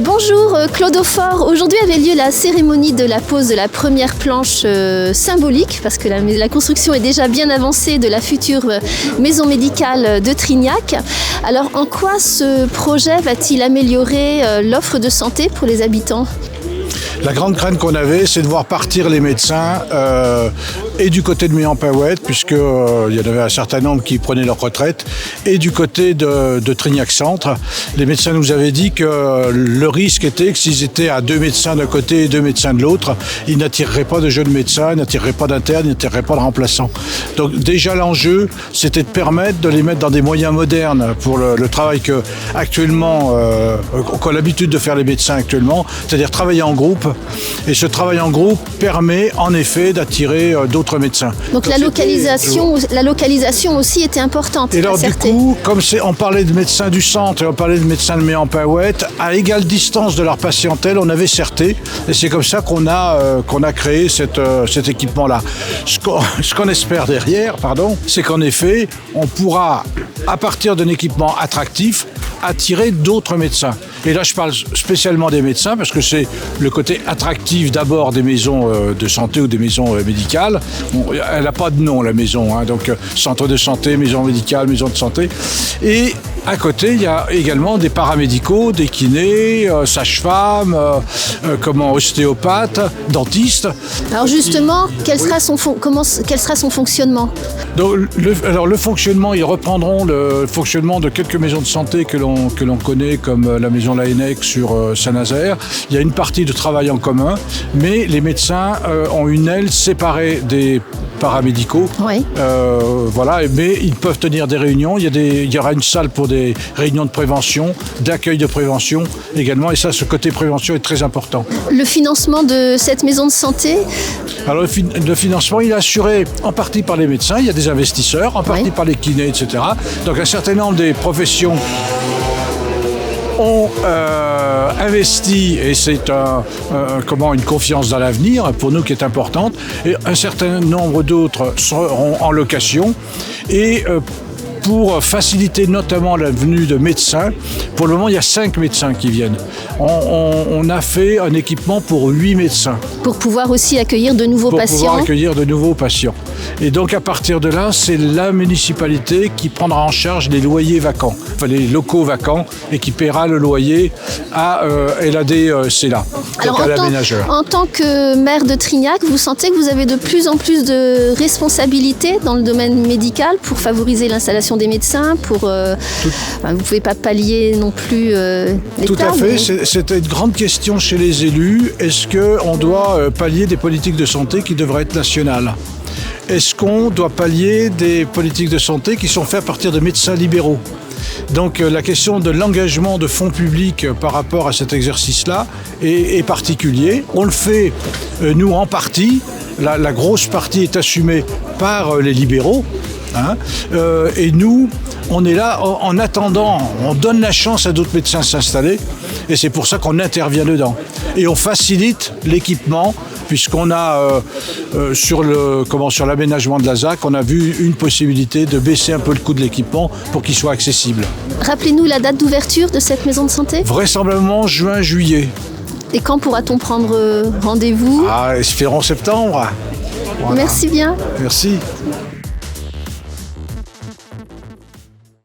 Bonjour Claude Aufort, aujourd'hui avait lieu la cérémonie de la pose de la première planche symbolique, parce que la construction est déjà bien avancée de la future maison médicale de Trignac. Alors en quoi ce projet va-t-il améliorer l'offre de santé pour les habitants ? La grande crainte qu'on avait, c'est de voir partir les médecins et du côté de Méan-Paouette, puisqu'il y en avait un certain nombre qui prenaient leur retraite, et du côté de Trignac Centre. Les médecins nous avaient dit que le risque était que s'ils étaient à 2 médecins d'un côté et 2 médecins de l'autre, ils n'attireraient pas de jeunes médecins, ils n'attireraient pas d'internes, ils n'attireraient pas de remplaçants. Donc déjà l'enjeu, c'était de permettre de les mettre dans des moyens modernes pour le travail qu'ont l'habitude de faire les médecins actuellement, c'est-à-dire travailler en groupe. Et ce travail en groupe permet en effet d'attirer d'autres médecins. Donc la localisation aussi était importante. Et alors du coup, comme on parlait de médecins du centre et on parlait de médecins de Méan-Paouette, à égale distance de leur patientèle, on avait certé. Et c'est comme ça qu'on a créé cet équipement-là. Ce qu'on espère derrière, c'est qu'en effet, on pourra, à partir d'un équipement attractif, attirer d'autres médecins. Et là, je parle spécialement des médecins parce que c'est le côté attractif d'abord des maisons de santé ou des maisons médicales. Elle n'a pas de nom, la maison, hein, donc centre de santé, maison médicale, maison de santé. Et à côté, il y a également des paramédicaux, des kinés, sages-femmes, ostéopathes, dentistes. Alors justement, quel sera son fonctionnement ? Donc, le fonctionnement, ils reprendront le fonctionnement de quelques maisons de santé que l'on connaît, comme la maison Laennec sur Saint-Nazaire. Il y a une partie de travail en commun, mais les médecins ont une aile séparée des paramédicaux. Oui. Mais ils peuvent tenir des réunions. Il y aura une salle pour des réunions de prévention, d'accueil de prévention également. Et ça, ce côté prévention est très important. Le financement de cette maison de santé ? Alors le financement, il est assuré en partie par les médecins. Il y a des investisseurs, en partie par les kinés, etc. Donc un certain nombre des professions ont investi, et c'est une confiance dans l'avenir pour nous qui est importante, et un certain nombre d'autres seront en location. Et pour faciliter notamment la venue de médecins, pour le moment il y a 5 médecins qui viennent. On a fait un équipement pour 8 médecins. Pour pouvoir aussi accueillir de nouveaux patients. Et donc à partir de là, c'est la municipalité qui prendra en charge les loyers vacants, les locaux vacants, et qui paiera le loyer à LAD-CELA, donc à l'aménageur. En tant que maire de Trignac, vous sentez que vous avez de plus en plus de responsabilités dans le domaine médical pour favoriser l'installation des médecins, vous ne pouvez pas pallier non plus l'État. Tout à fait, c'était une grande question chez les élus. Est-ce qu'on doit pallier des politiques de santé qui devraient être nationales ? Est-ce qu'on doit pallier des politiques de santé qui sont faites à partir de médecins libéraux ? Donc la question de l'engagement de fonds publics par rapport à cet exercice-là est particulier. On le fait, nous, en partie. La grosse partie est assumée par les libéraux. Et nous, on est là en attendant, on donne la chance à d'autres médecins de s'installer, et c'est pour ça qu'on intervient dedans. Et on facilite l'équipement, puisqu'on a sur l'aménagement de la ZAC, on a vu une possibilité de baisser un peu le coût de l'équipement pour qu'il soit accessible. Rappelez-nous la date d'ouverture de cette maison de santé ? Vraisemblablement juin-juillet. Et quand pourra-t-on prendre rendez-vous ? Espérons septembre. Voilà. Merci bien. Merci.